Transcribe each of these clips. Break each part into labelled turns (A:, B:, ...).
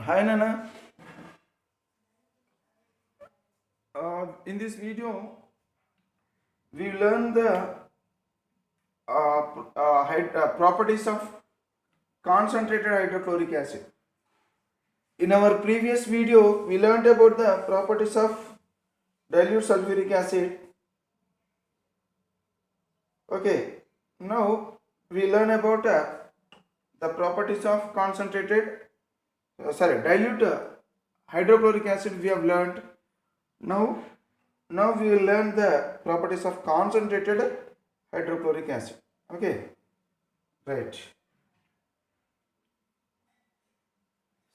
A: Hi Nana. In this video, we learn the properties of concentrated hydrochloric acid. In our previous video, we learned about the properties of dilute sulfuric acid. Okay, now we learn about the properties of dilute hydrochloric acid. We have learned. Now, now we will learn the properties of concentrated hydrochloric acid. Okay, right.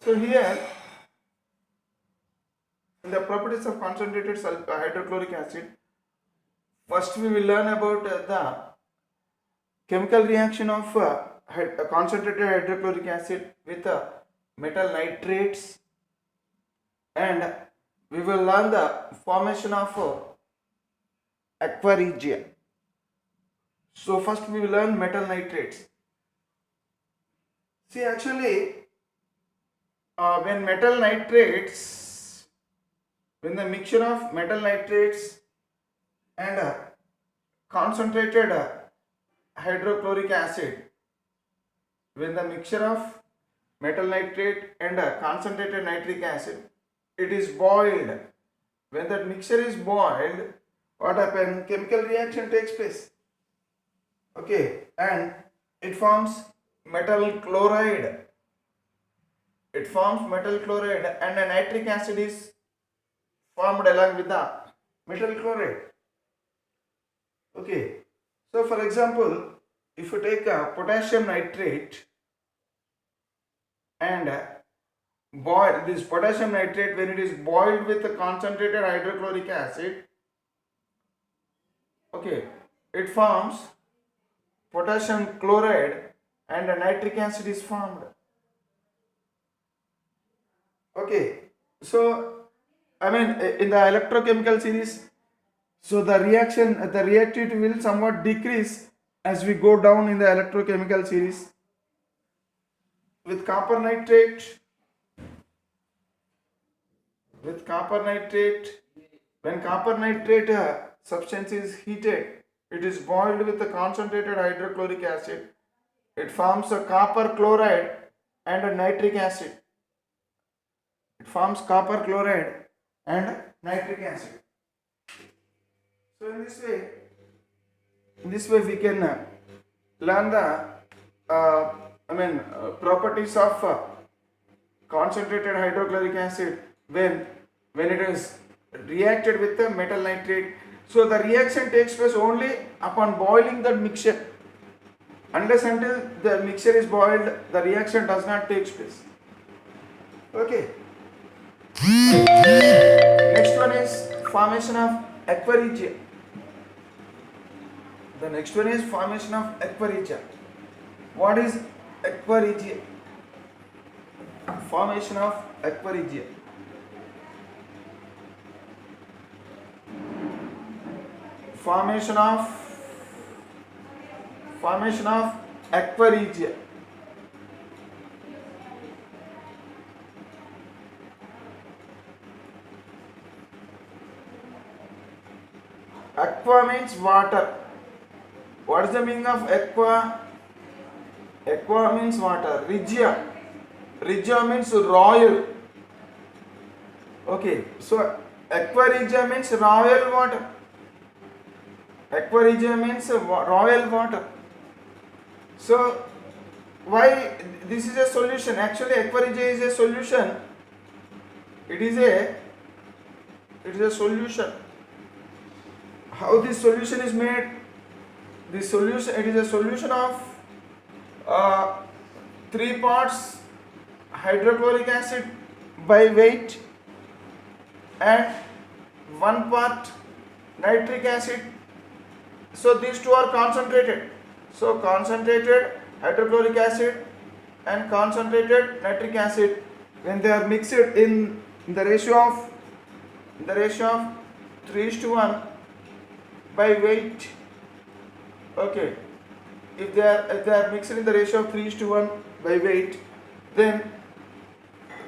A: So here, in the properties of concentrated hydrochloric acid, first we will learn about the chemical reaction of concentrated hydrochloric acid with metal nitrates, and we will learn the formation of aqua regia. So first we will learn metal nitrates. See, actually, when the mixture of metal nitrates and concentrated hydrochloric acid, when the mixture of metal nitrate and concentrated nitric acid, it is boiled. When that mixture is boiled, what happens? Chemical reaction takes place. Okay, and it forms metal chloride. It forms metal chloride, and a nitric acid is formed along with the metal chloride. Okay, so for example, if you take a potassium nitrate and boil this potassium nitrate, when it is boiled with the concentrated hydrochloric acid, okay, it forms potassium chloride and a nitric acid is formed. Okay, so I mean in the electrochemical series, so the reactivity will somewhat decrease as we go down in the electrochemical series. With copper nitrate, when copper nitrate substance is heated, it is boiled with the concentrated hydrochloric acid. It forms a copper chloride and a nitric acid. It forms copper chloride and nitric acid. So in this way we can learn the properties of concentrated hydrochloric acid when it is reacted with the metal nitrate. So the reaction takes place only upon boiling the mixture. Unless until the mixture is boiled, the reaction does not take place. Okay. Next one is formation of aqua regia. The next one is formation of aqua regia. What is aqua regia? Formation of aqua regia. Formation of aqua regia. Aqua means water. What is the meaning of aqua? Aqua means water. Regia. Regia means royal. Okay, so aqua regia means royal water. Aqua regia means royal water. So why this is a solution? Actually, aqua regia is a solution. It is a solution. How this solution is made? It is a solution of 3 parts hydrochloric acid by weight and 1 part nitric acid. So these two are concentrated. So concentrated hydrochloric acid and concentrated nitric acid, when they are mixed in the ratio of 3:1 by weight. Okay, if they are mixed in the ratio of 3:1 by weight, then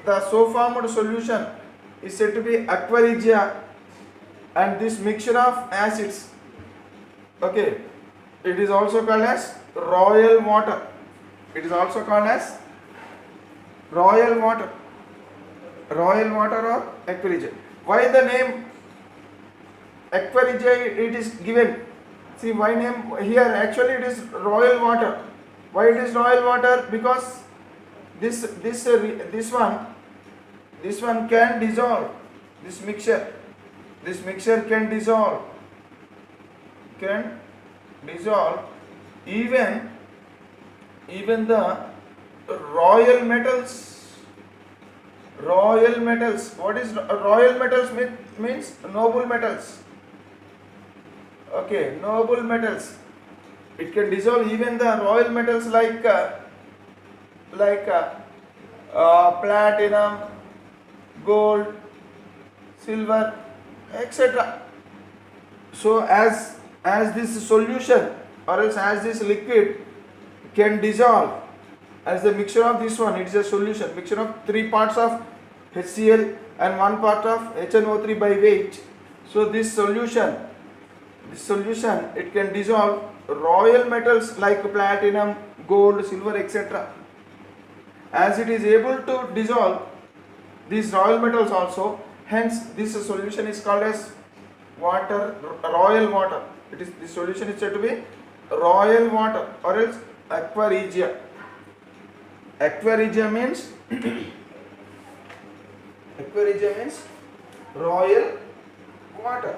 A: the so formed solution is said to be aqua regia, and this mixture of acids, okay, it is also called as royal water. It is also called as royal water or aqua regia. Why the name aqua regia it is given? See, why name here? Actually, it is royal water. Why it is royal water? Because this one can dissolve. This mixture can dissolve even the royal metals. What is royal metals means? Noble metals. Okay, noble metals. It can dissolve even the royal metals like platinum, gold, silver, etc. So as this solution or else as this liquid can dissolve, as the mixture of this one, it is a solution, mixture of 3 parts of HCl and 1 part of HNO3 by weight. So this solution it can dissolve royal metals like platinum, gold, silver, etc. As it is able to dissolve these royal metals also, hence this solution is called as royal water. This solution is said to be royal water or else aqua regia. Aqua regia means royal water.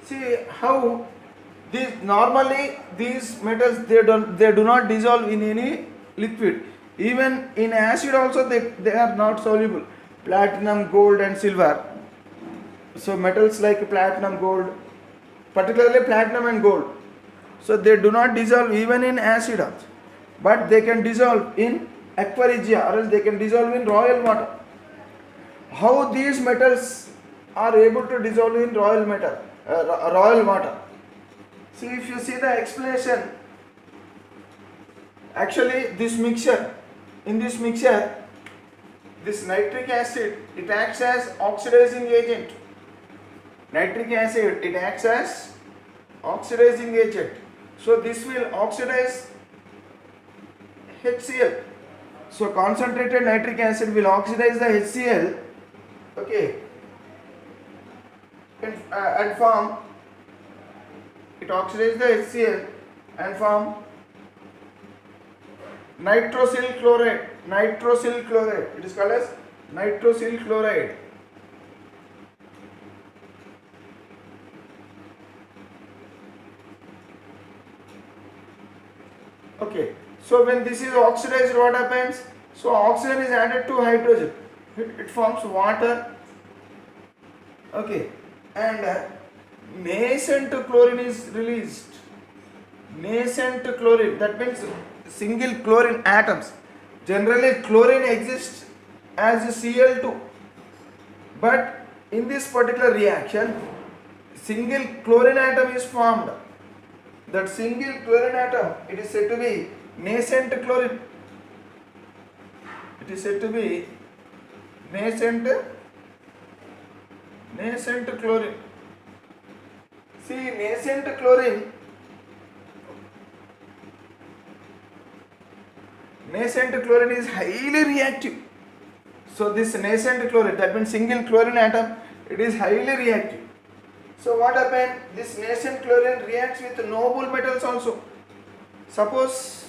A: See how normally these metals they do not dissolve in any liquid. Even in acid also they are not soluble. Platinum, gold and silver. So metals like platinum, gold, particularly platinum and gold. So they do not dissolve even in acid also. But they can dissolve in aqua regia or else they can dissolve in royal water. How these metals are able to dissolve in royal water? See, if you see the explanation, actually in this mixture, this nitric acid, it acts as oxidizing agent. Nitric acid, it acts as oxidizing agent. So this will oxidize HCl. So concentrated nitric acid will oxidize the HCl, okay, and form, it oxidizes the HCl and form nitrosyl chloride. It is called as nitrosyl chloride. Okay, so when this is oxidized, what happens? So oxygen is added to hydrogen. It forms water. Okay, and nascent chlorine is released. Nascent chlorine, that means single chlorine atoms. Generally chlorine exists as Cl2, but in this particular reaction single chlorine atom is formed. That single chlorine atom, it is said to be nascent chlorine. It is said to be nascent chlorine. See, nascent chlorine is highly reactive. So this nascent chlorine, that means single chlorine atom, it is highly reactive. So what happened? This nascent chlorine reacts with noble metals also. Suppose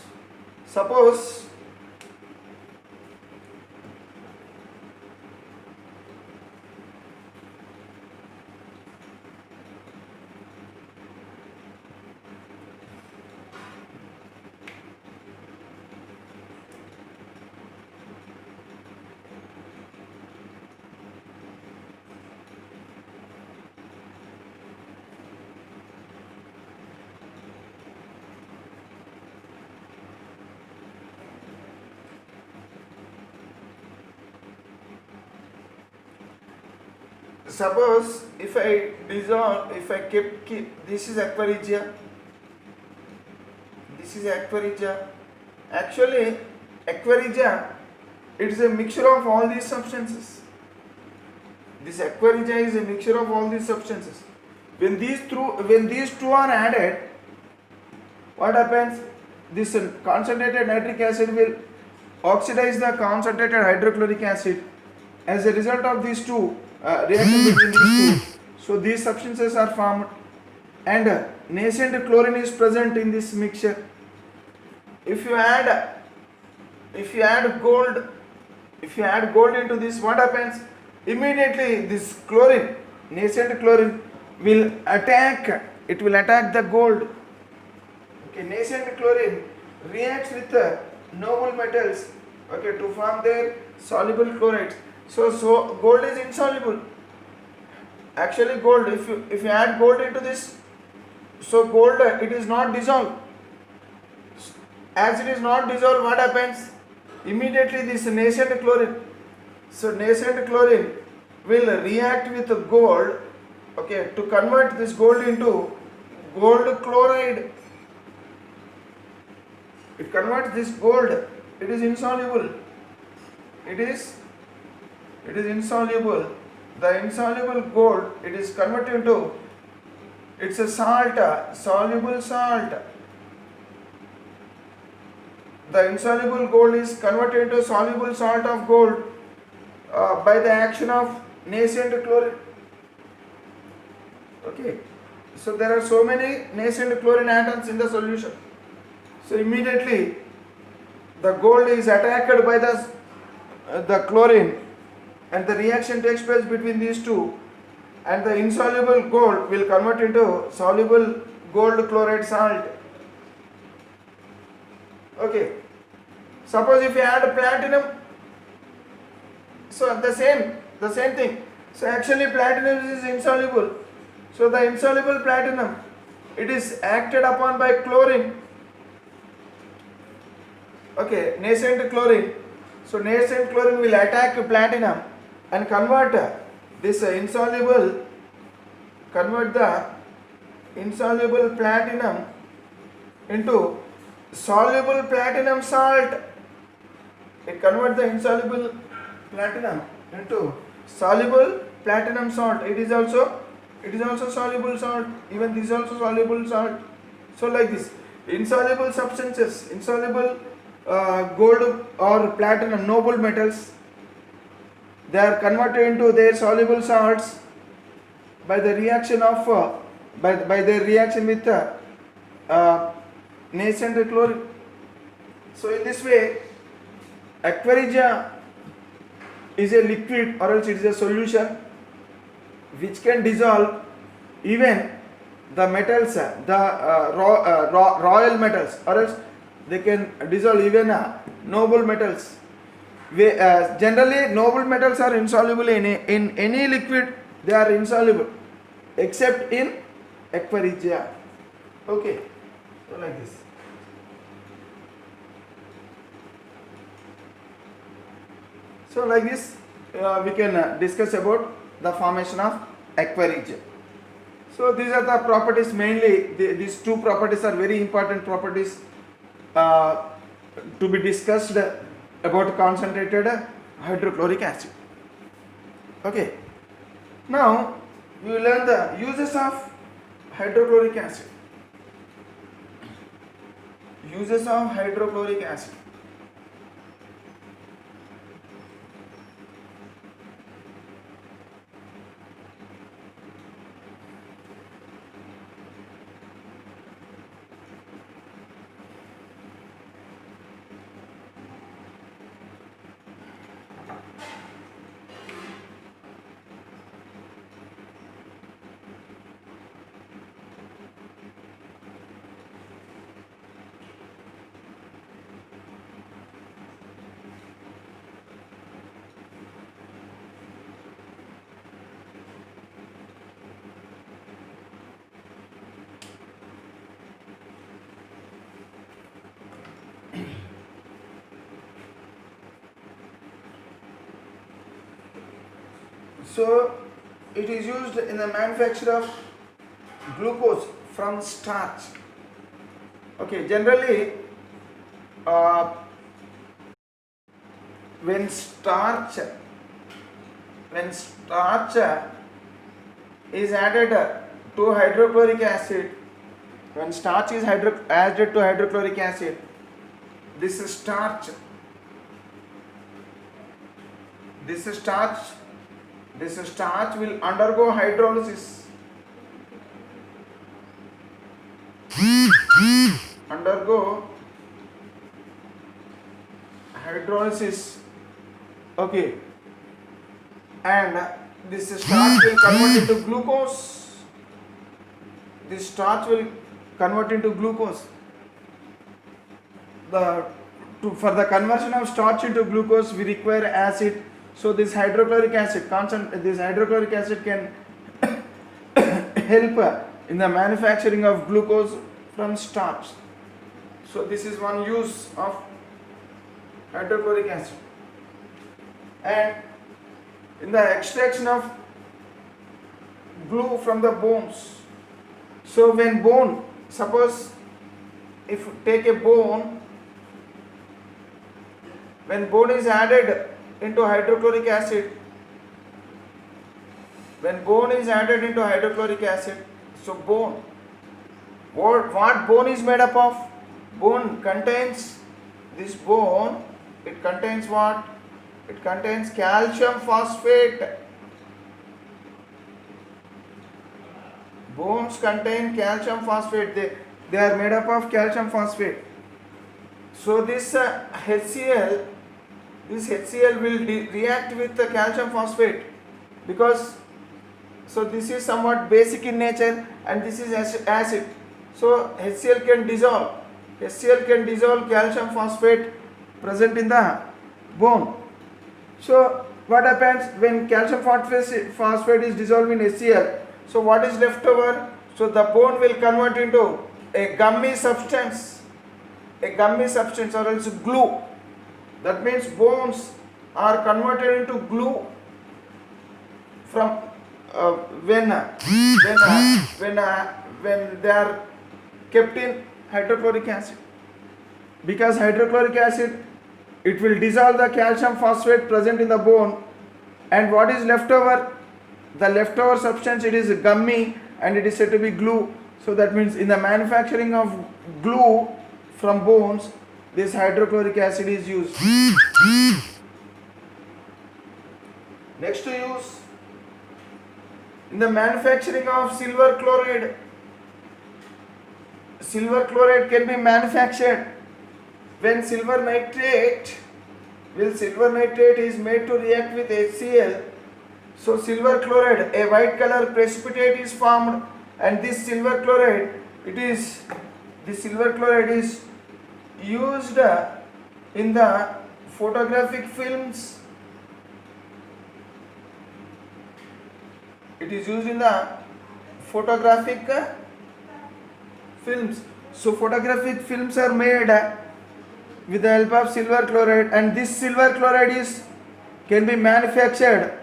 A: if I dissolve, if I keep this is aqua regia. Actually aqua regia, it is a mixture of all these substances. This aqua regia is a mixture of all these substances. When these two are added, what happens? This concentrated nitric acid will oxidize the concentrated hydrochloric acid. As a result of these two reaction between these two, so these substances are formed, and nascent chlorine is present in this mixture. If you add gold into this, what happens? Immediately this chlorine, nascent chlorine, will attack the gold. Okay, nascent chlorine reacts with the noble metals, okay, to form their soluble chlorides. So gold is insoluble. Actually, gold, if you add gold into this, so gold, it is not dissolved. As it is not dissolved, what happens? Immediately this nascent chlorine. So nascent chlorine will react with the gold, okay, to convert this gold into gold chloride. It converts this gold. It is insoluble. It is insoluble. The insoluble gold, it is converted into, it's a salt, soluble salt. The insoluble gold is converted into soluble salt of gold by the action of nascent chlorine. Okay, so there are so many nascent chlorine atoms in the solution. So immediately the gold is attacked by the chlorine, and the reaction takes place between these two, and the insoluble gold will convert into soluble gold chloride salt. Okay, suppose if you add platinum, so the same thing. So actually platinum is insoluble. So the insoluble platinum, it is acted upon by chlorine. Okay, nascent chlorine. So nascent chlorine will attack platinum and convert the insoluble platinum into soluble platinum salt. It converts the insoluble platinum into soluble platinum salt. It is also soluble salt. Even this is also soluble salt. So like this, insoluble substances, insoluble gold or platinum, noble metals, they are converted into their soluble salts by the reaction of by their reaction with nascent chlorine. So in this way, aqua regia is a liquid, or else it is a solution which can dissolve even the metals, the royal metals, or else they can dissolve even noble metals. Generally, noble metals are insoluble in any liquid. They are insoluble except in aqua regia. Okay, so like this. So like this, we can discuss about the formation of aqua regia. So these are the properties. Mainly these two properties are very important properties to be discussed about concentrated hydrochloric acid. Okay, now we will learn the uses of hydrochloric acid. Uses of hydrochloric acid. So it is used in the manufacture of glucose from starch. Okay, generally when starch is added to hydrochloric acid, when starch is added to hydrochloric acid, this starch will undergo hydrolysis. Okay, and this starch will convert into glucose. This starch will convert into glucose. For the conversion of starch into glucose, we require acid. So this hydrochloric acid can help in the manufacturing of glucose from starch. So this is one use of hydrochloric acid. And in the extraction of glue from the bones, so when bone, suppose if take a bone, when bone is added into hydrochloric acid, so bone, what bone is made up of? Bone contains, this bone, it contains what? It contains calcium phosphate. Bones contain calcium phosphate. They are made up of calcium phosphate. So this HCl will react with the calcium phosphate, because so this is somewhat basic in nature and this is acid. So HCl can dissolve calcium phosphate present in the bone. So what happens when calcium phosphate is dissolved in HCl? So what is left over? So the bone will convert into a gummy substance or else glue. That means bones are converted into glue from when they are kept in hydrochloric acid. Because hydrochloric acid, it will dissolve the calcium phosphate present in the bone, and what is left over? The leftover substance, it is gummy and it is said to be glue. So that means in the manufacturing of glue from bones, this hydrochloric acid is used. Next to use, in the manufacturing of silver chloride. Silver chloride can be manufactured when silver nitrate is made to react with HCl. So silver chloride, a white color precipitate is formed, and this silver chloride is used in the photographic films. It is used in the photographic films. So photographic films are made with the help of silver chloride, and this silver chloride can be manufactured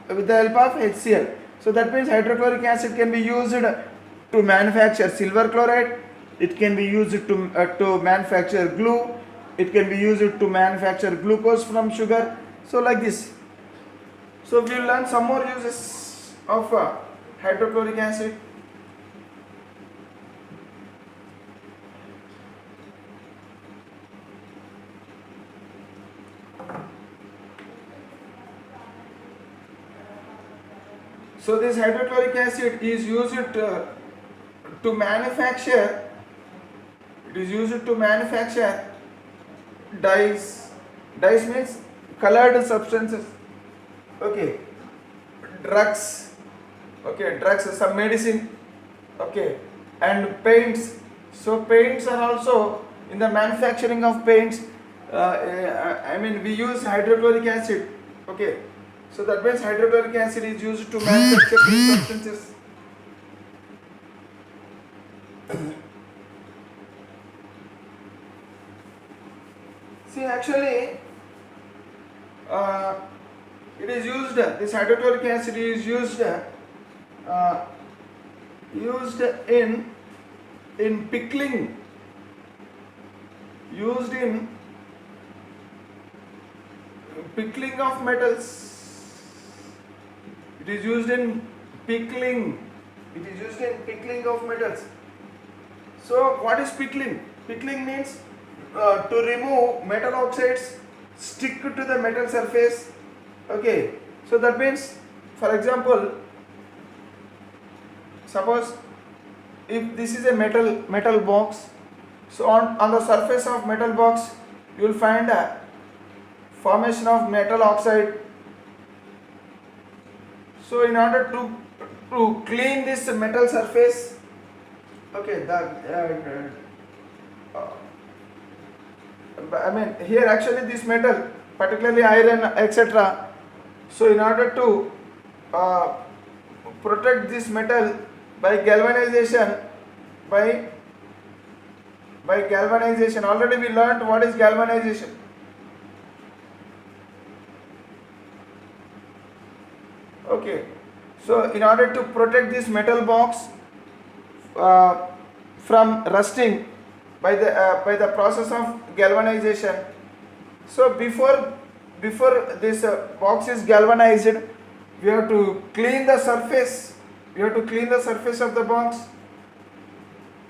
A: with the help of HCl. So that means hydrochloric acid can be used to manufacture silver chloride. It can be used to manufacture glue. It can be used to manufacture glucose from sugar. So like this. So we will learn some more uses of hydrochloric acid. So this hydrochloric acid is used to manufacture. It is used to manufacture dyes. Dyes means colored substances. Okay, drugs. Okay, drugs, some medicine. Okay, and paints. So paints are also, in the manufacturing of paints. We use hydrochloric acid. Okay. So that means hydrochloric acid is used to manufacture these substances. See, actually, it is used. This hydrochloric acid is used in pickling. Used in pickling of metals. It is used in pickling. It is used in pickling of metals. So what is pickling? Pickling means to remove metal oxides stick to the metal surface. Okay, so that means, for example, suppose if this is a metal box, so on the surface of metal box you will find a formation of metal oxide. So in order to clean this metal surface, okay, I mean here actually this metal, particularly iron, etc. So in order to protect this metal by galvanization, already we learnt what is galvanization. Okay, so in order to protect this metal box from rusting by the process of galvanization, so before this box is galvanized, we have to clean the surface. We have to clean the surface of the box.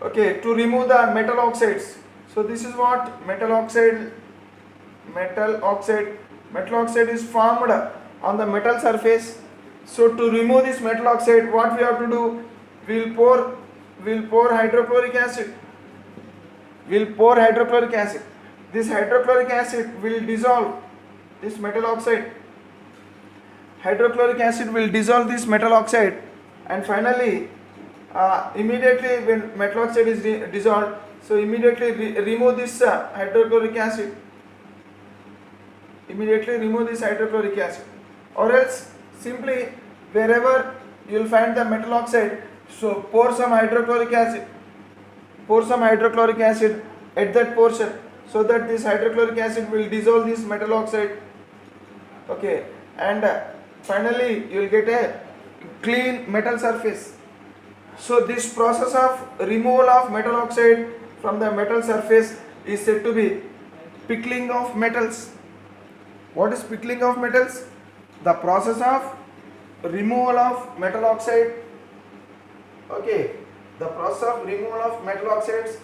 A: Okay, to remove the metal oxides. So this is what metal oxide is formed on the metal surface. So to remove this metal oxide, what we have to do? We'll pour hydrochloric acid. This hydrochloric acid will dissolve this metal oxide. Hydrochloric acid will dissolve this metal oxide, and finally immediately when metal oxide is dissolved, so immediately remove this hydrochloric acid. Or else simply wherever you will find the metal oxide, so pour some hydrochloric acid at that portion, so that this hydrochloric acid will dissolve this metal oxide. Okay, and finally you will get a clean metal surface. So this process of removal of metal oxide from the metal surface is said to be pickling of metals. What is pickling of metals? The process of removal of metal oxide. Okay, the process of removal of metal oxides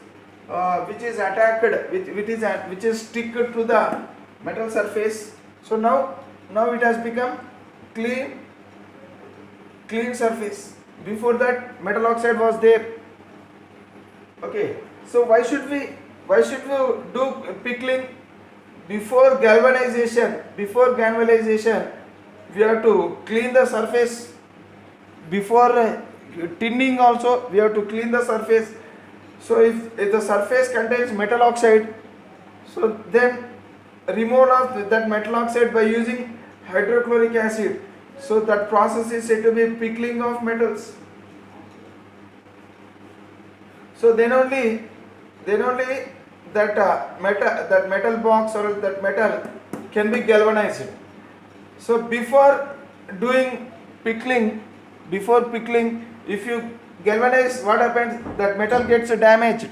A: which is stick to the metal surface. So now it has become clean surface. Before that metal oxide was there. Okay, so why should we do pickling? Before galvanization we have to clean the surface. Before tinning also we have to clean the surface. So if the surface contains metal oxide, so then removal of that metal oxide by using hydrochloric acid. So that process is said to be pickling of metals. So then only that metal box or that metal can be galvanized. So before pickling, if you galvanize, what happens? That metal gets damaged.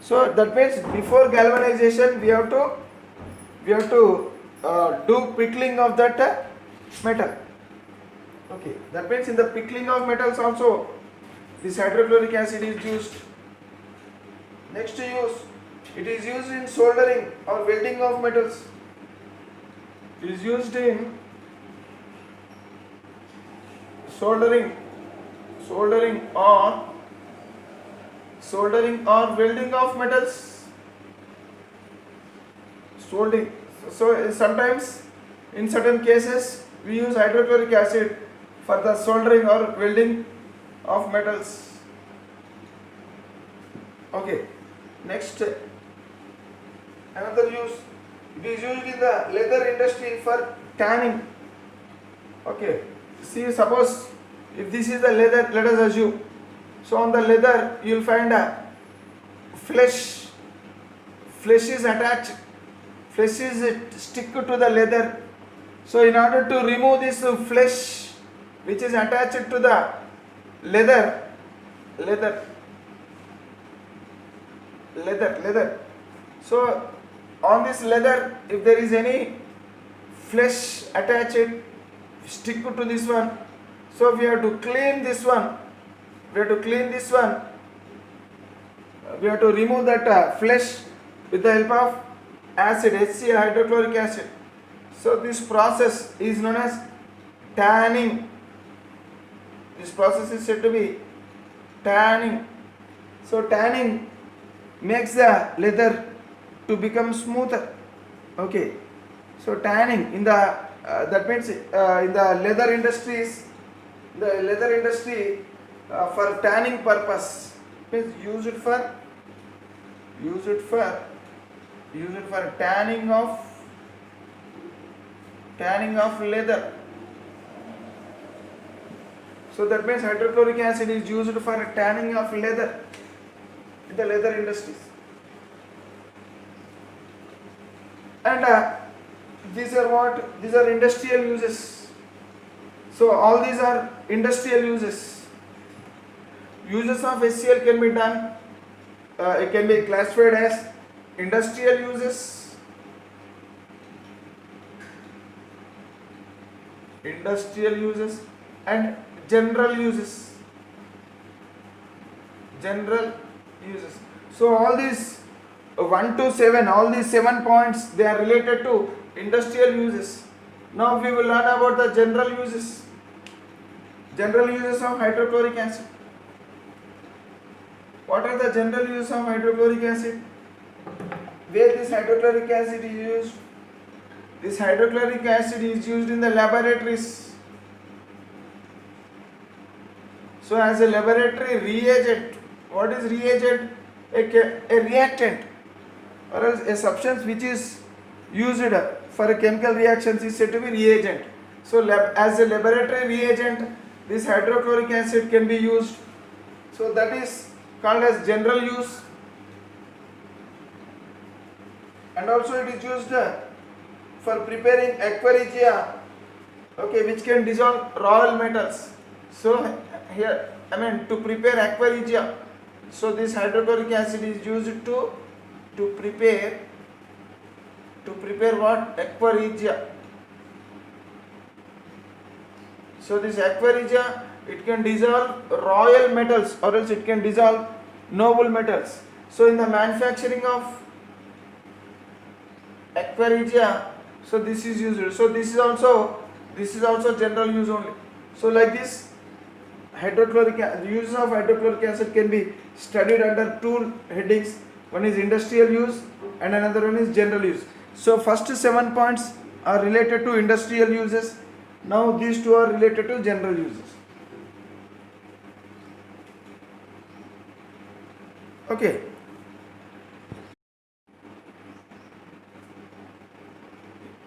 A: So that means before galvanization we have to do pickling of that metal. Okay, that means in the pickling of metals also this hydrochloric acid is used. Next use, it is used in soldering or welding of metals. It is used in soldering or welding of metals. Soldering. So sometimes in certain cases we use hydrochloric acid for the soldering or welding of metals. Okay, next, another use, it is used in the leather industry for tanning. Okay, see, suppose if this is the leather, let us assume, so on the leather you will find a flesh is attached, flesh is stick to the leather. So in order to remove this flesh which is attached to the leather, so on this leather, if there is any flesh attached, stick to this one. So we have to clean this one. We have to clean this one. We have to remove that flesh with the help of acid, HCl, hydrochloric acid. So this process is known as tanning. This process is said to be tanning. So tanning makes the leather to become smoother. Okay. So tanning in the that means in the leather industries, for tanning purpose means use it for tanning of leather. So that means hydrochloric acid is used for tanning of leather in the leather industries. And these are what? These are industrial uses. So all these are industrial uses. Uses of HCl can be done. It can be classified as industrial uses, and general uses. So all these 1 to 7, all these 7 points, they are related to industrial uses. Now we will learn about the general uses. General uses of hydrochloric acid. What are the general uses of hydrochloric acid? Where this hydrochloric acid is used? This hydrochloric acid is used in the laboratories. So as a laboratory reagent. What is reagent? A reactant, or else a substance which is used for a chemical reactions is said to be reagent. So as a laboratory reagent, this hydrochloric acid can be used. So that is called as general use. And also it is used for preparing aqua regia, okay, which can dissolve royal metals. So here, to prepare aqua regia. So this hydrochloric acid is used to prepare what? Aqua regia. So this aqua regia, it can dissolve royal metals, or else it can dissolve noble metals. So in the manufacturing of aqua regia, so this is used. So this is also general use only. So like this, the uses of hydrochloric acid can be studied under two headings. One is industrial use and another one is general use. So first 7 points are related to industrial uses. Now these two are related to general uses. Okay.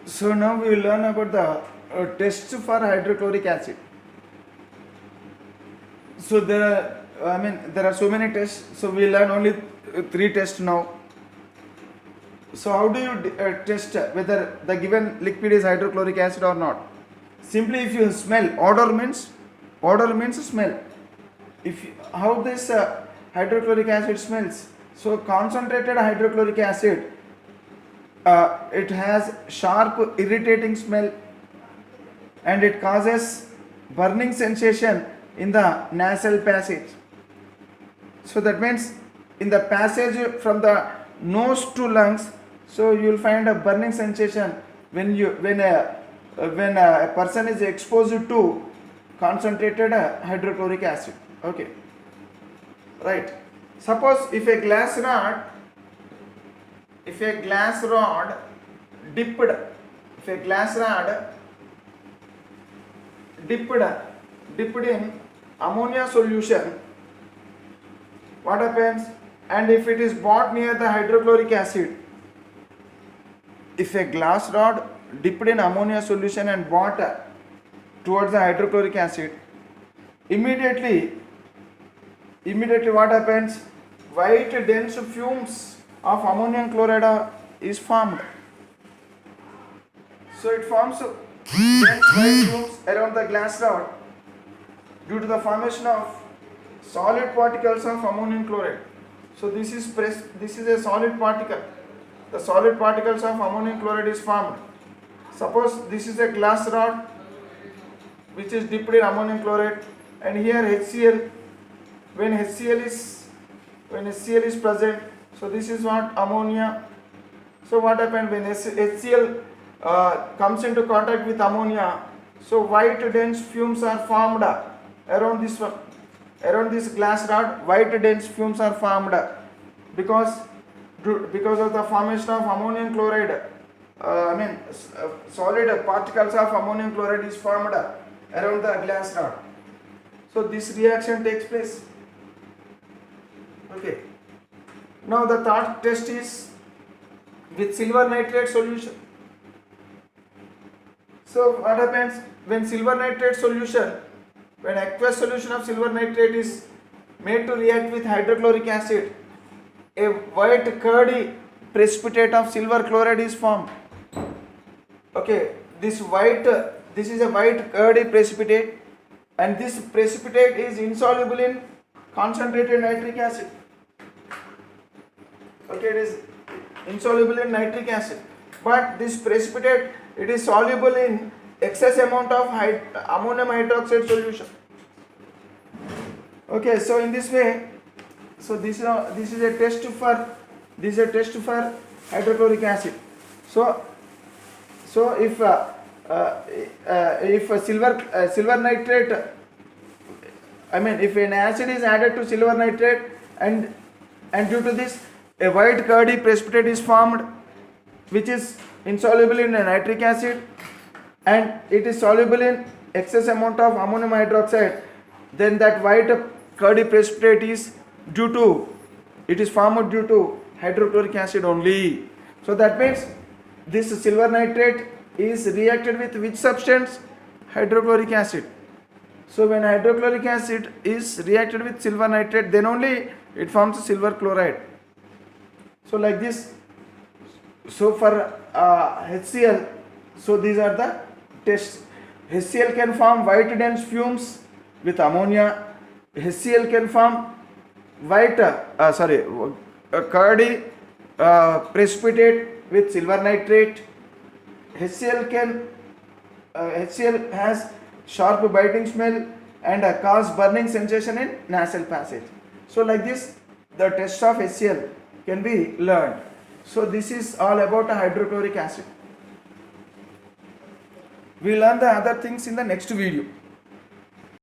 A: So now we will learn about the tests for hydrochloric acid. So there are so many tests. So we learn only 3 tests now. So how do you test whether the given liquid is hydrochloric acid or not? Simply, if you smell, odor means smell. How this hydrochloric acid smells? So concentrated hydrochloric acid, it has sharp, irritating smell, and it causes burning sensation in the nasal passage. So that means in the passage from the nose to lungs, so you will find a burning sensation when a person is exposed to concentrated hydrochloric acid. Okay, right. Suppose if a glass rod dipped in ammonia solution, what happens? And if it is brought near the hydrochloric acid, if a glass rod dipped in ammonia solution and brought towards the hydrochloric acid, immediately what happens? White dense fumes of ammonium chloride is formed. So it forms dense white fumes around the glass rod due to the formation of solid particles of ammonium chloride. So this is a solid particle. The solid particles of ammonium chloride is formed. Suppose this is a glass rod which is dipped in ammonium chloride, and here HCl. When HCl is present, so this is what ammonia. So what happened when HCl comes into contact with ammonia? So white dense fumes are formed around this glass rod. White dense fumes are formed because of the formation of ammonium chloride. Solid particles of ammonium chloride is formed around the glass rod. So this reaction takes place. Okay. Now the third test is with silver nitrate solution. So what happens when silver nitrate solution, when aqueous solution of silver nitrate is made to react with hydrochloric acid, a white curdy precipitate of silver chloride is formed. Okay, this is a white curdy precipitate, and this precipitate is insoluble in concentrated nitric acid. Okay, it is insoluble in nitric acid, but this precipitate, it is soluble in excess amount of ammonium hydroxide solution. Okay, so in this way, so this is a test for hydrochloric acid. So if silver nitrate, if an acid is added to silver nitrate, and due to this a white curdy precipitate is formed, which is insoluble in nitric acid, and it is soluble in excess amount of ammonium hydroxide, then that white curdy precipitate is formed due to hydrochloric acid only. So that means this silver nitrate is reacted with which substance? Hydrochloric acid. So when hydrochloric acid is reacted with silver nitrate, then only it forms silver chloride. So like this. So for HCl, so these are the tests. HCl can form white dense fumes with ammonia. HCl can form curdy precipitate with silver nitrate. HCl has sharp biting smell and cause burning sensation in nasal passage. So like this, the test of HCl can be learned. So this is all about hydrochloric acid. We will learn the other things in the next video.